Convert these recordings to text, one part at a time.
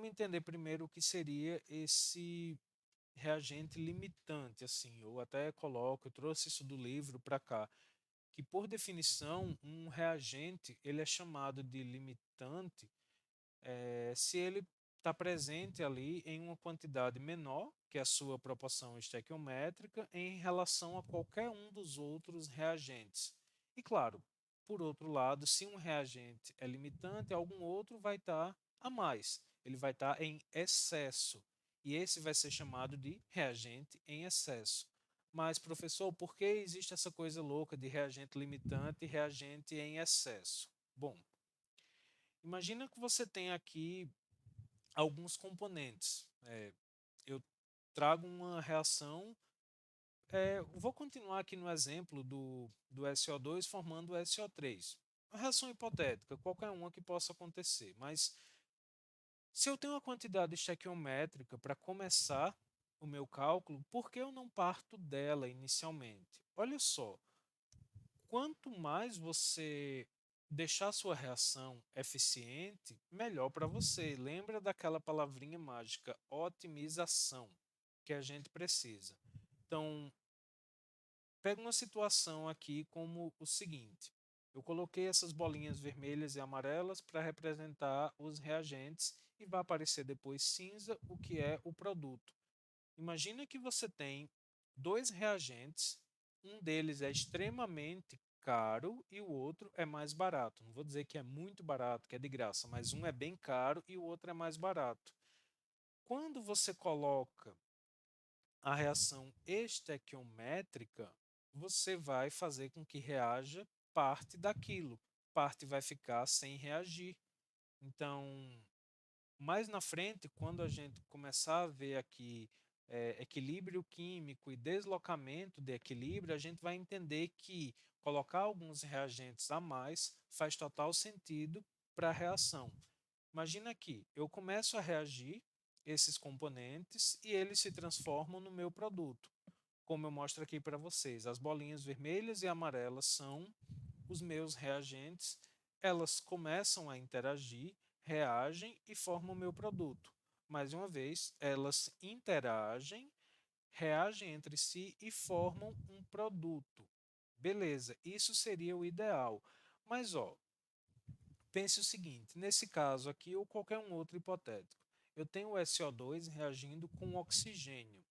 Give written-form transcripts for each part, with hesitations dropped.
vamos entender primeiro o que seria esse reagente limitante, assim. Eu até coloco, eu trouxe isso do livro para cá, que por definição um reagente ele é chamado de limitante se ele está presente ali em uma quantidade menor que a sua proporção estequiométrica em relação a qualquer um dos outros reagentes. E claro, por outro lado, se um reagente é limitante, algum outro vai estar a mais, ele vai estar em excesso. E esse vai ser chamado de reagente em excesso. Mas, professor, por que existe essa coisa louca de reagente limitante e reagente em excesso? Bom, imagina que você tem aqui alguns componentes. Eu trago uma reação. Vou continuar aqui no exemplo do SO2 formando o SO3. Uma reação hipotética, qualquer uma que possa acontecer. Mas se eu tenho uma quantidade estequiométrica para começar o meu cálculo, por que eu não parto dela inicialmente? Olha só, quanto mais você deixar sua reação eficiente, melhor para você. Lembra daquela palavrinha mágica, otimização, que a gente precisa. Então, pega uma situação aqui como o seguinte: eu coloquei essas bolinhas vermelhas e amarelas para representar os reagentes e vai aparecer depois cinza, o que é o produto. Imagina que você tem dois reagentes, um deles é extremamente caro e o outro é mais barato. Não vou dizer que é muito barato, que é de graça, mas um é bem caro e o outro é mais barato. Quando você coloca a reação estequiométrica, você vai fazer com que reaja parte daquilo, parte vai ficar sem reagir. Então, mais na frente, quando a gente começar a ver aqui equilíbrio químico e deslocamento de equilíbrio, a gente vai entender que colocar alguns reagentes a mais faz total sentido para a reação. Imagina aqui, eu começo a reagir esses componentes e eles se transformam no meu produto. Como eu mostro aqui para vocês, as bolinhas vermelhas e amarelas são os meus reagentes, elas começam a interagir, reagem e formam o meu produto. Mais uma vez, elas interagem, reagem entre si e formam um produto. Beleza, isso seria o ideal. Mas, ó, pense o seguinte: nesse caso aqui ou qualquer um outro hipotético, eu tenho o SO2 reagindo com oxigênio.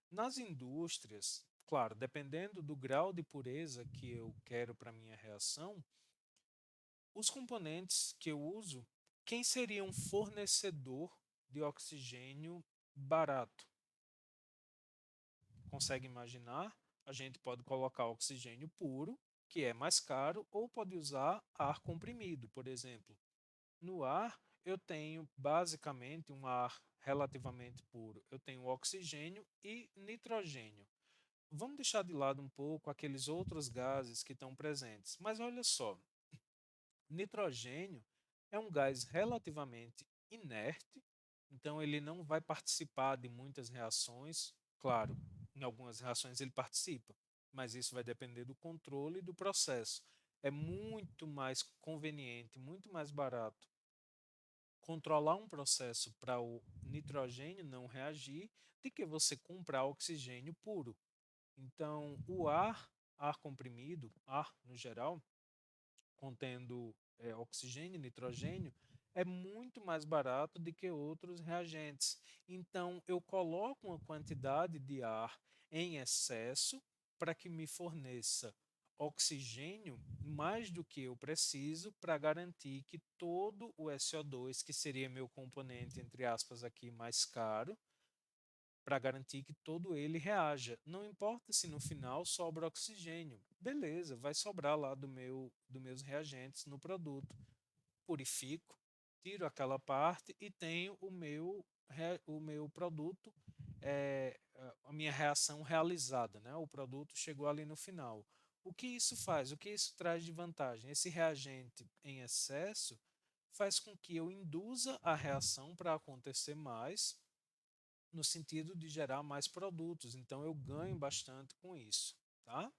Nas indústrias, claro, dependendo do grau de pureza que eu quero para minha reação, os componentes que eu uso, quem seria um fornecedor de oxigênio barato? Consegue imaginar? A gente pode colocar oxigênio puro, que é mais caro, ou pode usar ar comprimido, por exemplo. No ar, eu tenho basicamente um ar relativamente puro. Eu tenho oxigênio e nitrogênio. Vamos deixar de lado um pouco aqueles outros gases que estão presentes. Mas olha só, nitrogênio é um gás relativamente inerte, então ele não vai participar de muitas reações. Claro, em algumas reações ele participa, mas isso vai depender do controle do processo. É muito mais conveniente, muito mais barato controlar um processo para o nitrogênio não reagir do que você comprar oxigênio puro. Então, o ar comprimido, ar no geral, contendo oxigênio e nitrogênio, é muito mais barato do que outros reagentes. Então, eu coloco uma quantidade de ar em excesso para que me forneça oxigênio mais do que eu preciso para garantir que todo o SO2, que seria meu componente, entre aspas, aqui mais caro, para garantir que todo ele reaja. Não importa se no final sobra oxigênio. Beleza, vai sobrar lá dos meus reagentes no produto. Purifico, tiro aquela parte e tenho o meu produto, a minha reação realizada, né? O produto chegou ali no final. O que isso faz? O que isso traz de vantagem? Esse reagente em excesso faz com que eu induza a reação para acontecer mais no sentido de gerar mais produtos. Então, eu ganho bastante com isso, tá?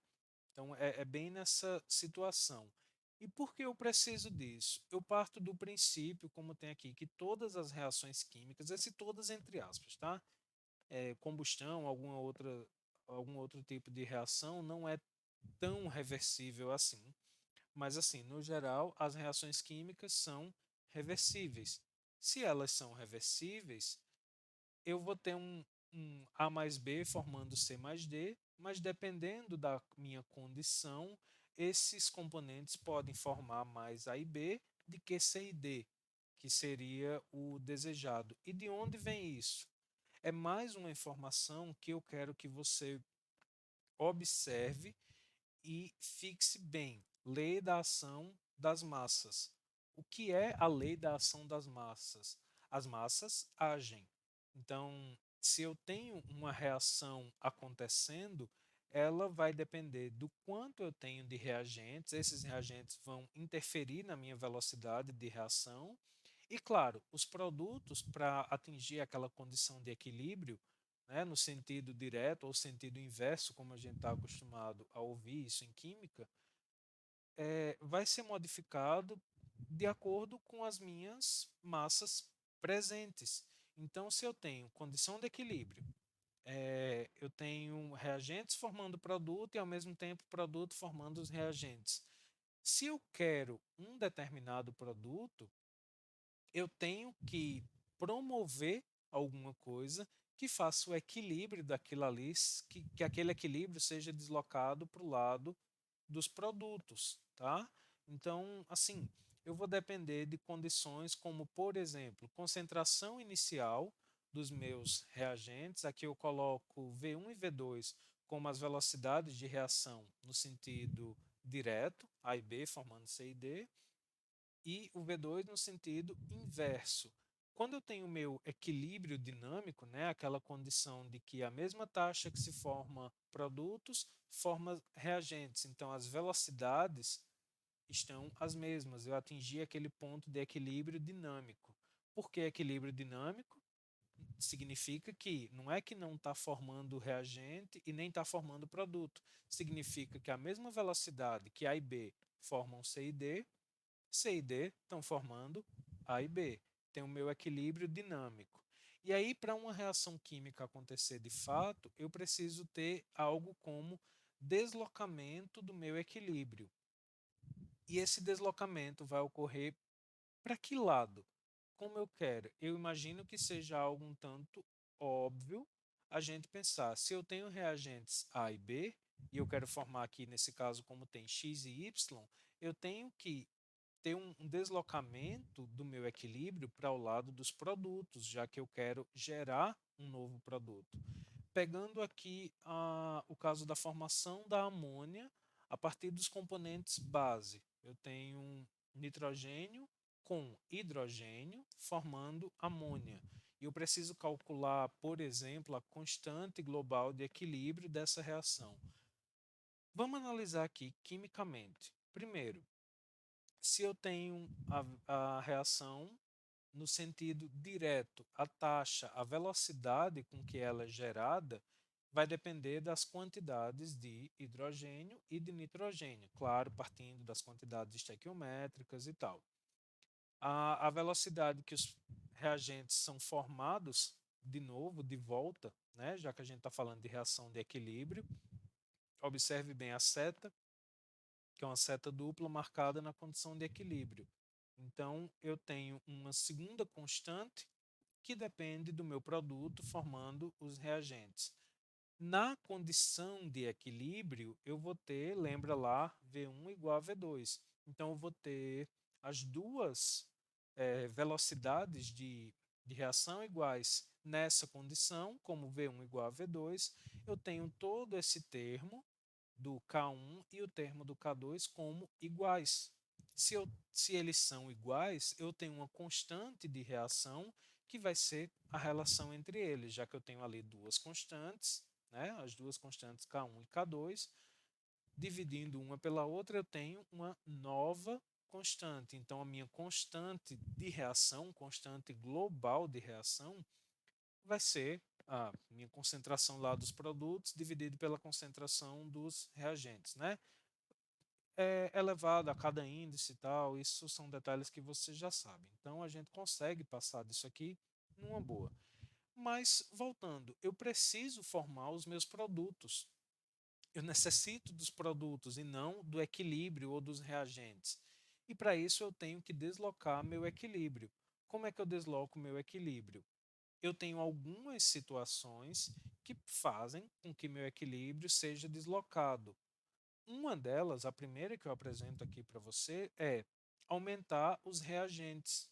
Então, é bem nessa situação. E por que eu preciso disso? Eu parto do princípio, como tem aqui, que todas as reações químicas, esse todas entre aspas, tá? Combustão, algum outro tipo de reação não é tão reversível assim. Mas, assim, no geral, as reações químicas são reversíveis. Se elas são reversíveis, eu vou ter um A mais B formando C mais D, mas dependendo da minha condição, esses componentes podem formar mais A e B do que C e D, que seria o desejado. E de onde vem isso? É mais uma informação que eu quero que você observe e fixe bem. Lei da ação das massas. O que é a lei da ação das massas? As massas agem. Então, se eu tenho uma reação acontecendo, ela vai depender do quanto eu tenho de reagentes. Esses reagentes vão interferir na minha velocidade de reação. E, claro, os produtos, para atingir aquela condição de equilíbrio, né, no sentido direto ou sentido inverso, como a gente está acostumado a ouvir isso em química, vai ser modificado de acordo com as minhas massas presentes. Então, se eu tenho condição de equilíbrio, eu tenho reagentes formando produto e, ao mesmo tempo, produto formando os reagentes. Se eu quero um determinado produto, eu tenho que promover alguma coisa que faça o equilíbrio daquilo ali, que aquele equilíbrio seja deslocado para o lado dos produtos, tá? Então, assim, eu vou depender de condições como, por exemplo, concentração inicial dos meus reagentes. Aqui eu coloco V1 e V2 como as velocidades de reação no sentido direto, A e B formando C e D, e o V2 no sentido inverso. Quando eu tenho o meu equilíbrio dinâmico, né, aquela condição de que a mesma taxa que se forma produtos forma reagentes, então as velocidades estão as mesmas. Eu atingi aquele ponto de equilíbrio dinâmico. Por que equilíbrio dinâmico? Significa que não é que não está formando reagente e nem está formando produto. Significa que a mesma velocidade que A e B formam C e D, C e D estão formando A e B. Tem o meu equilíbrio dinâmico. E aí, para uma reação química acontecer de fato, eu preciso ter algo como deslocamento do meu equilíbrio. E esse deslocamento vai ocorrer para que lado? Como eu quero? Eu imagino que seja algo um tanto óbvio a gente pensar. Se eu tenho reagentes A e B, e eu quero formar aqui, nesse caso, como tem X e Y, eu tenho que ter um deslocamento do meu equilíbrio para o lado dos produtos, já que eu quero gerar um novo produto. Pegando aqui o caso da formação da amônia a partir dos componentes base, eu tenho um nitrogênio com hidrogênio formando amônia. E eu preciso calcular, por exemplo, a constante global de equilíbrio dessa reação. Vamos analisar aqui quimicamente. Primeiro, se eu tenho a reação no sentido direto, a taxa, a velocidade com que ela é gerada vai depender das quantidades de hidrogênio e de nitrogênio, claro, partindo das quantidades estequiométricas e tal. A velocidade que os reagentes são formados, de novo, de volta, né, já que a gente está falando de reação de equilíbrio, observe bem a seta, que é uma seta dupla marcada na condição de equilíbrio. Então, eu tenho uma segunda constante que depende do meu produto formando os reagentes. Na condição de equilíbrio, eu vou ter, lembra lá, V1 igual a V2. Então, eu vou ter as duas velocidades de reação iguais nessa condição, como V1 igual a V2. Eu tenho todo esse termo do K1 e o termo do K2 como iguais. Se eles são iguais, eu tenho uma constante de reação que vai ser a relação entre eles, já que eu tenho ali duas constantes, né, as duas constantes K1 e K2, dividindo uma pela outra, eu tenho uma nova constante. Então, a minha constante de reação, constante global de reação, vai ser a minha concentração lá dos produtos dividido pela concentração dos reagentes, né? é elevado a cada índice e tal, isso são detalhes que você já sabe. Então a gente consegue passar disso aqui numa boa. Mas voltando, eu preciso formar os meus produtos. Eu necessito dos produtos e não do equilíbrio ou dos reagentes. E para isso eu tenho que deslocar meu equilíbrio. Como é que eu desloco meu equilíbrio? Eu tenho algumas situações que fazem com que meu equilíbrio seja deslocado. Uma delas, a primeira que eu apresento aqui para você, é aumentar os reagentes.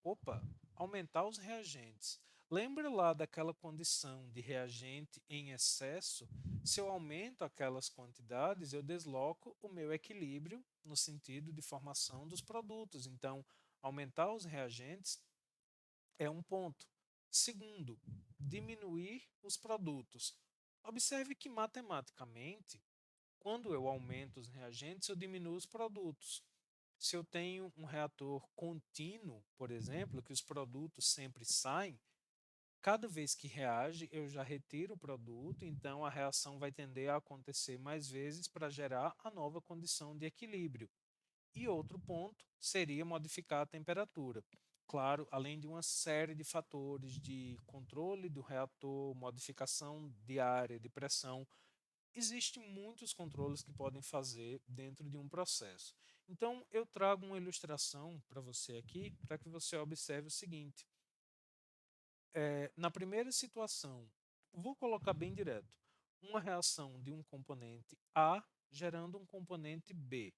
Opa, aumentar os reagentes. Lembra lá daquela condição de reagente em excesso? Se eu aumento aquelas quantidades, eu desloco o meu equilíbrio no sentido de formação dos produtos. Então, aumentar os reagentes é um ponto. Segundo, diminuir os produtos. Observe que matematicamente, quando eu aumento os reagentes, eu diminuo os produtos. Se eu tenho um reator contínuo, por exemplo, que os produtos sempre saem, cada vez que reage, eu já retiro o produto, então a reação vai tender a acontecer mais vezes para gerar a nova condição de equilíbrio. E outro ponto seria modificar a temperatura. Claro, além de uma série de fatores de controle do reator, modificação de área, de pressão, existem muitos controles que podem fazer dentro de um processo. Então, eu trago uma ilustração para você aqui, para que você observe o seguinte. Na primeira situação, vou colocar bem direto, uma reação de um componente A gerando um componente B.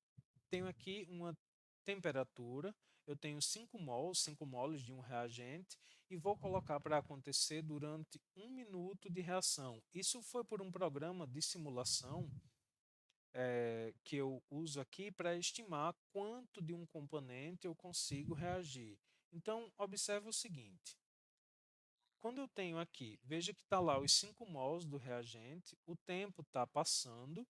Tenho aqui uma temperatura, eu tenho 5 moles de um reagente e vou colocar para acontecer durante 1 minuto de reação. Isso foi por um programa de simulação que eu uso aqui para estimar quanto de um componente eu consigo reagir. Então, observe o seguinte. Quando eu tenho aqui, veja que está lá os 5 mols do reagente, o tempo está passando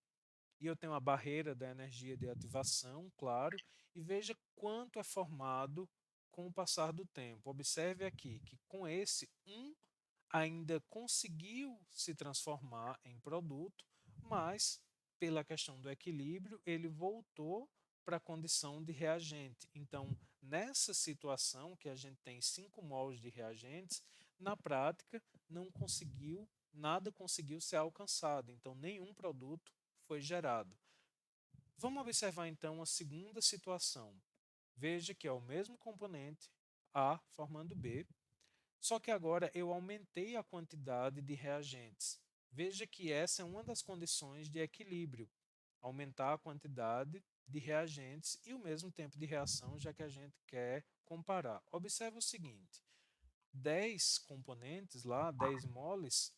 e eu tenho a barreira da energia de ativação, claro, e veja quanto é formado com o passar do tempo. Observe aqui que com esse ainda conseguiu se transformar em produto, mas pela questão do equilíbrio, ele voltou para a condição de reagente. Então, nessa situação que a gente tem 5 mols de reagentes, na prática não conseguiu, nada conseguiu ser alcançado. Então, nenhum produto foi gerado. Vamos observar então a segunda situação. Veja que é o mesmo componente A formando B, só que agora eu aumentei a quantidade de reagentes. Veja que essa é uma das condições de equilíbrio, aumentar a quantidade de reagentes e o mesmo tempo de reação, já que a gente quer comparar. Observe o seguinte: 10 componentes lá, 10 moles,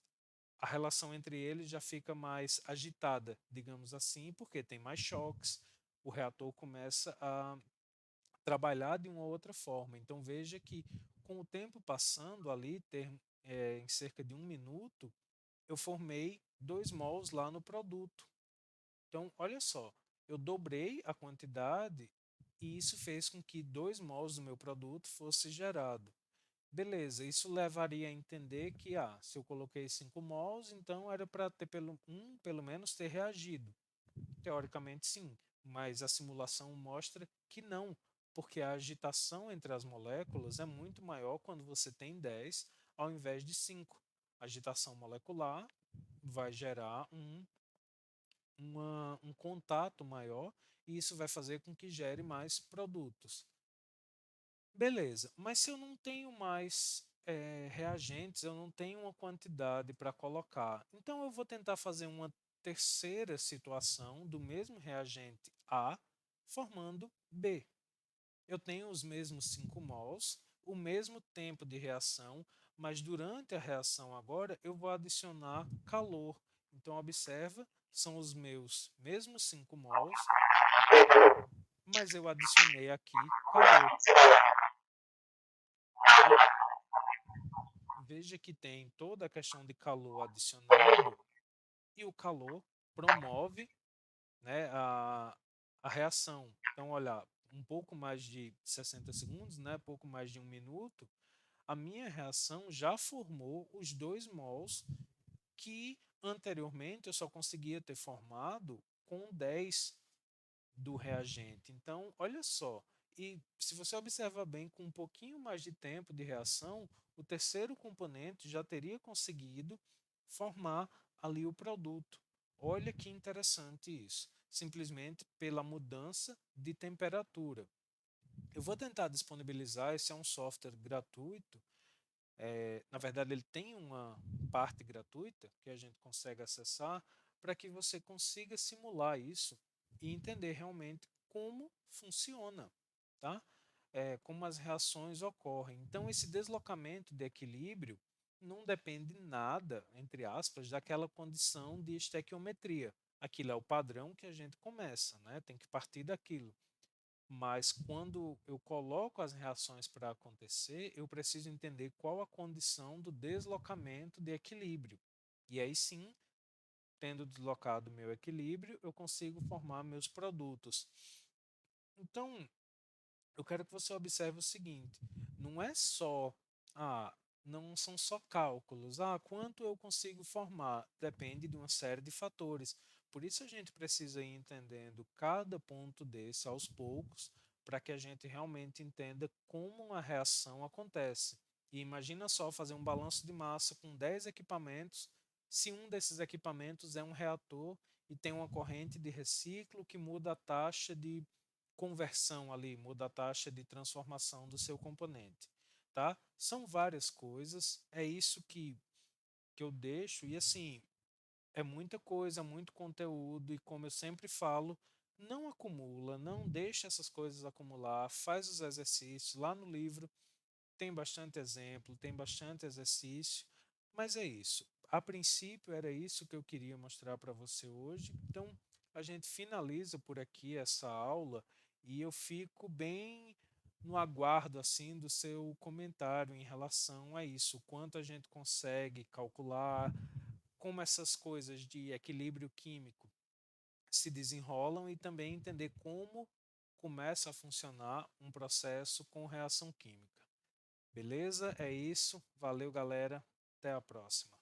a relação entre eles já fica mais agitada, digamos assim, porque tem mais choques, o reator começa a trabalhar de uma outra forma. Então veja que com o tempo passando ali, em cerca de 1 minuto, eu formei 2 mols lá no produto. Então, olha só, eu dobrei a quantidade e isso fez com que 2 mols do meu produto fosse gerado. Beleza, isso levaria a entender que, se eu coloquei 5 mols, então era para ter pelo menos ter reagido. Teoricamente, sim, mas a simulação mostra que não, porque a agitação entre as moléculas é muito maior quando você tem 10 ao invés de 5. A agitação molecular vai gerar um contato maior e isso vai fazer com que gere mais produtos. Beleza, mas se eu não tenho mais reagentes, eu não tenho uma quantidade para colocar, então eu vou tentar fazer uma terceira situação do mesmo reagente A formando B. Eu tenho os mesmos 5 mols, o mesmo tempo de reação, mas durante a reação agora eu vou adicionar calor. Então observa, são os meus mesmos 5 mols, mas eu adicionei aqui calor. Ve- Veja que tem toda a questão de calor adicionado e o calor promove, né, a reação. Então, olha, um pouco mais de 60 segundos, né, pouco mais de 1 minuto, a minha reação já formou os 2 mols que anteriormente eu só conseguia ter formado com 10 do reagente. Então, olha só, e se você observa bem, com um pouquinho mais de tempo de reação, o terceiro componente já teria conseguido formar ali o produto. Olha que interessante isso, simplesmente pela mudança de temperatura. Eu vou tentar disponibilizar, esse é um software gratuito. Na verdade, ele tem uma parte gratuita que a gente consegue acessar para que você consiga simular isso e entender realmente como funciona, tá? Como as reações ocorrem. Então, esse deslocamento de equilíbrio não depende nada, entre aspas, daquela condição de estequiometria. Aquilo é o padrão que a gente começa, né? Tem que partir daquilo. Mas quando eu coloco as reações para acontecer, eu preciso entender qual a condição do deslocamento de equilíbrio. E aí sim, tendo deslocado meu equilíbrio, eu consigo formar meus produtos. Então, eu quero que você observe o seguinte: não é só, ah, não são só cálculos, quanto eu consigo formar, depende de uma série de fatores. Por isso a gente precisa ir entendendo cada ponto desse aos poucos, para que a gente realmente entenda como a reação acontece. E imagina só fazer um balanço de massa com 10 equipamentos, se um desses equipamentos é um reator e tem uma corrente de reciclo que muda a taxa de conversão ali, muda a taxa de transformação do seu componente, tá? São várias coisas, é isso que eu deixo, e assim, é muita coisa, muito conteúdo, e como eu sempre falo, não acumula, não deixa essas coisas acumular, faz os exercícios. Lá no livro tem bastante exemplo, tem bastante exercício, mas é isso. A princípio era isso que eu queria mostrar para você hoje. Então a gente finaliza por aqui essa aula e eu fico bem no aguardo assim do seu comentário em relação a isso, o quanto a gente consegue calcular, como essas coisas de equilíbrio químico se desenrolam e também entender como começa a funcionar um processo com reação química. Beleza? É isso. Valeu, galera. Até a próxima.